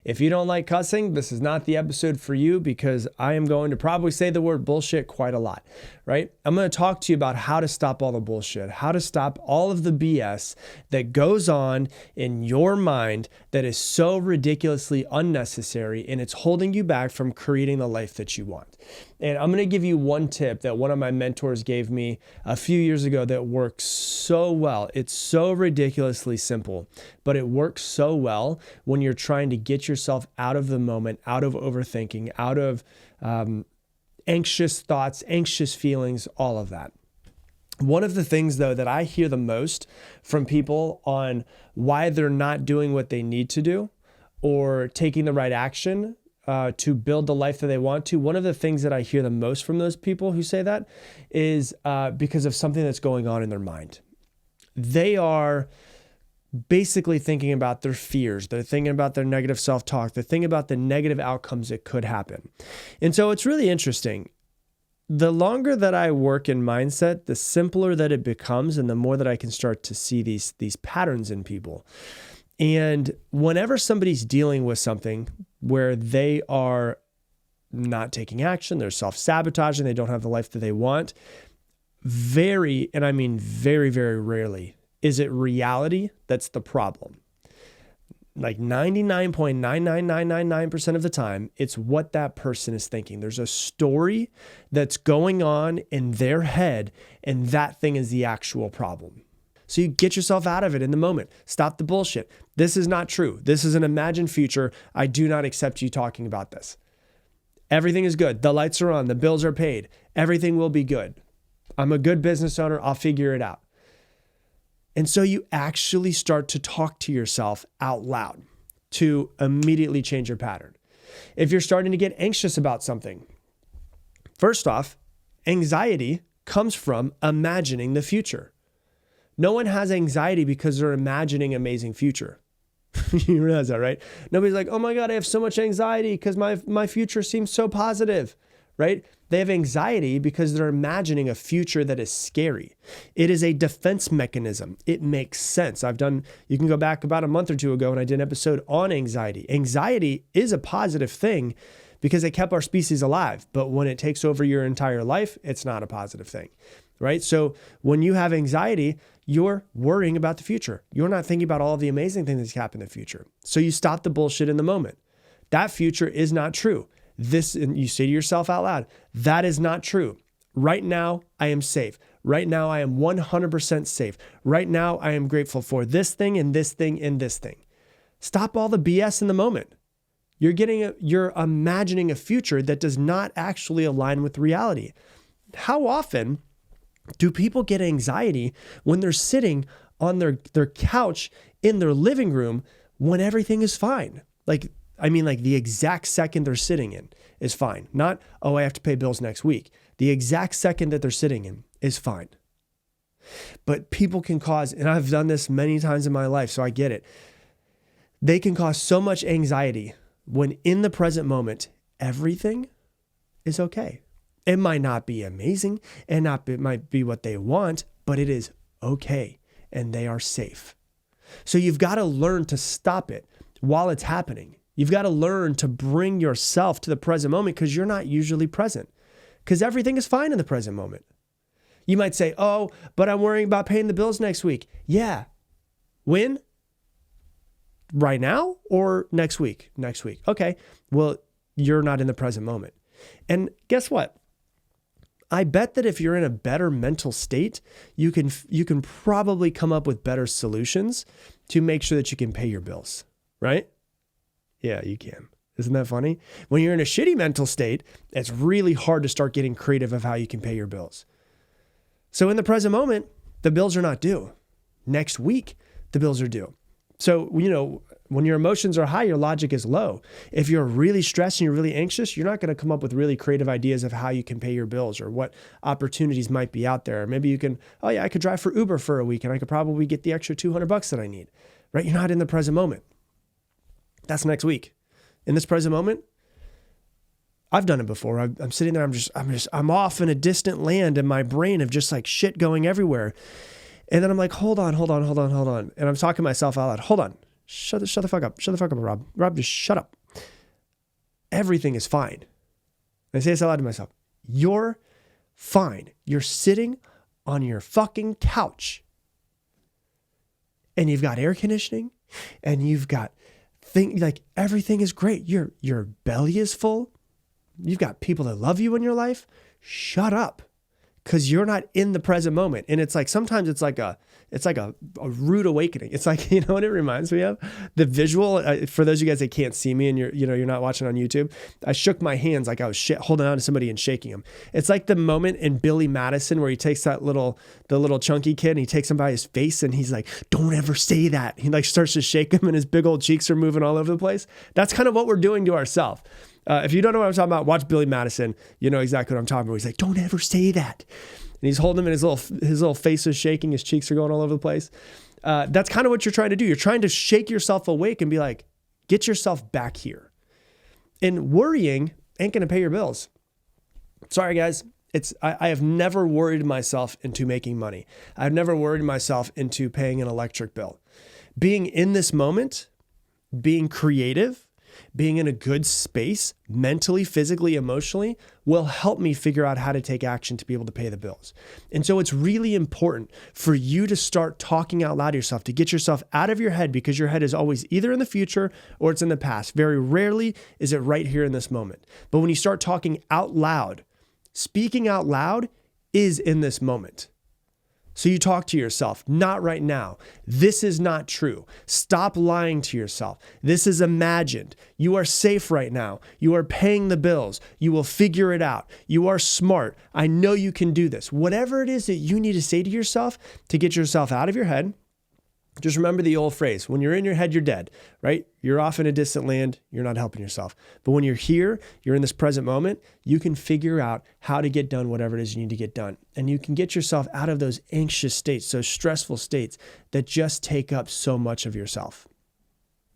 If you don't like cussing, this is not the episode for you, because I am going to probably say the word bullshit quite a lot, right? I'm going to talk to you about how to stop all the bullshit, how to stop all of the BS that goes on in your mind that is so ridiculously unnecessary, and it's holding you back from creating the life that you want. And I'm going to give you one tip that one of my mentors gave me a few years ago that works so well. It's so ridiculously simple, but it works so well when you're trying to get yourself out of the moment, out of overthinking, out of anxious thoughts, anxious feelings, all of that. One of the things, though, that I hear the most from people on why they're not doing what they need to do or taking the right action to build the life that they want to, one of the things that I hear the most from those people who say that is because of something that's going on in their mind. They are basically thinking about their fears. They're thinking about their negative self-talk. They're thinking about the negative outcomes that could happen. And so it's really interesting. The longer that I work in mindset, the simpler that it becomes, and the more that I can start to see these patterns in people. And whenever somebody's dealing with something where they are not taking action, they're self-sabotaging, they don't have the life that they want, very, and I mean very, very rarely, is it reality that's the problem. Like 99.99999% of the time, it's what that person is thinking. There's a story that's going on in their head, and that thing is the actual problem. So you get yourself out of it in the moment. Stop the bullshit. This is not true. This is an imagined future. I do not accept you talking about this. Everything is good. The lights are on. The bills are paid. Everything will be good. I'm a good business owner. I'll figure it out. And so you actually start to talk to yourself out loud to immediately change your pattern. If you're starting to get anxious about something, first off, anxiety comes from imagining the future. No one has anxiety because they're imagining an amazing future. You realize that, right? Nobody's like, oh my God, I have so much anxiety because my future seems so positive, right? They have anxiety because they're imagining a future that is scary. It is a defense mechanism. It makes sense. You can go back about a month or two ago and I did an episode on anxiety. Anxiety is a positive thing because it kept our species alive. But when it takes over your entire life, it's not a positive thing, right? So when you have anxiety, you're worrying about the future. You're not thinking about all of the amazing things that's happened in the future. So you stop the bullshit in the moment. That future is not true. And you say to yourself out loud, that is not true. Right now, I am safe. Right now, I am 100% safe. Right now, I am grateful for this thing and this thing and this thing. Stop all the BS in the moment. You're imagining a future that does not actually align with reality. How often do people get anxiety when they're sitting on their couch in their living room when everything is fine? Like the exact second they're sitting in is fine. Not, oh, I have to pay bills next week. The exact second that they're sitting in is fine. But people can cause, and I've done this many times in my life, so I get it. They can cause so much anxiety when in the present moment, everything is okay. It might not be amazing and it might be what they want, but it is okay and they are safe. So you've got to learn to stop it while it's happening. You've got to learn to bring yourself to the present moment because you're not usually present because everything is fine in the present moment. You might say, oh, but I'm worrying about paying the bills next week. Yeah. When? Right now or next week? Next week. Okay. Well, you're not in the present moment. And guess what? I bet that if you're in a better mental state, you can probably come up with better solutions to make sure that you can pay your bills, right? Yeah, you can. Isn't that funny? When you're in a shitty mental state, it's really hard to start getting creative of how you can pay your bills. So in the present moment, the bills are not due. Next week, the bills are due. So, when your emotions are high, your logic is low. If you're really stressed and you're really anxious, you're not going to come up with really creative ideas of how you can pay your bills or what opportunities might be out there. Maybe you can, oh yeah, I could drive for Uber for a week and I could probably get the extra $200 that I need, right? You're not in the present moment. That's next week. In this present moment, I've done it before. I'm sitting there, I'm off in a distant land in my brain of just like shit going everywhere. And then I'm like, hold on. And I'm talking to myself out loud. Hold on. Shut the fuck up. Shut the fuck up, Rob. Rob, just shut up. everything is fine. I say this out loud to myself. You're fine. You're sitting on your fucking couch and you've got air conditioning and you've got things like everything is great. Your belly is full. You've got people that love you in your life. Shut up. Because you're not in the present moment. And it's like, sometimes it's like a rude awakening. It's like, you know what it reminds me of? The visual, for those of you guys that can't see me and you're not watching on YouTube, I shook my hands like I was holding on to somebody and shaking them. It's like the moment in Billy Madison where he takes the little chunky kid and he takes him by his face and he's like, don't ever say that. He like starts to shake him and his big old cheeks are moving all over the place. That's kind of what we're doing to ourselves. If you don't know what I'm talking about, watch Billy Madison. You know exactly what I'm talking about. He's like, don't ever say that. And he's holding him and his little face is shaking. His cheeks are going all over the place. That's kind of what you're trying to do. You're trying to shake yourself awake and be like, get yourself back here. And worrying ain't going to pay your bills. Sorry, guys. I have never worried myself into making money. I've never worried myself into paying an electric bill. Being in this moment, being creative, being in a good space, mentally, physically, emotionally, will help me figure out how to take action to be able to pay the bills. And so it's really important for you to start talking out loud to yourself, to get yourself out of your head, because your head is always either in the future or it's in the past. Very rarely is it right here in this moment. But when you start talking out loud, speaking out loud is in this moment. So you talk to yourself, not right now. This is not true. Stop lying to yourself. This is imagined. You are safe right now. You are paying the bills. You will figure it out. You are smart. I know you can do this. Whatever it is that you need to say to yourself to get yourself out of your head, just remember the old phrase, when you're in your head, you're dead, right? You're off in a distant land. You're not helping yourself. But when you're here, you're in this present moment, you can figure out how to get done whatever it is you need to get done. And you can get yourself out of those anxious states, those stressful states that just take up so much of yourself.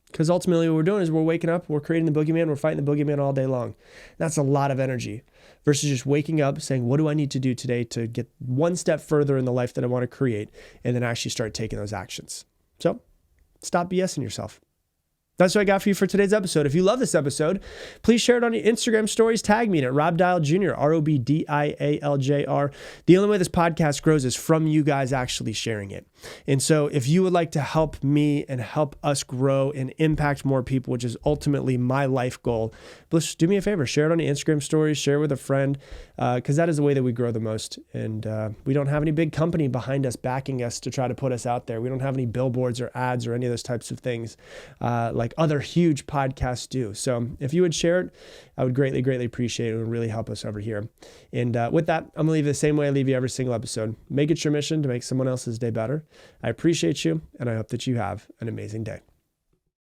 Because ultimately what we're doing is we're waking up, we're creating the boogeyman, we're fighting the boogeyman all day long. That's a lot of energy versus just waking up saying, what do I need to do today to get one step further in the life that I want to create, and then actually start taking those actions. So stop BSing yourself. That's what I got for you for today's episode. If you love this episode, please share it on your Instagram stories. Tag me at Rob Dial Jr., ROBDIALJR. The only way this podcast grows is from you guys actually sharing it. And so if you would like to help me and help us grow and impact more people, which is ultimately my life goal, just do me a favor, share it on your Instagram stories, share it with a friend, because that is the way that we grow the most. And we don't have any big company behind us backing us to try to put us out there. We don't have any billboards or ads or any of those types of things like other huge podcasts do. So if you would share it, I would greatly, greatly appreciate it. It would really help us over here. And with that, I'm going to leave you the same way I leave you every single episode. Make it your mission to make someone else's day better. I appreciate you, and I hope that you have an amazing day.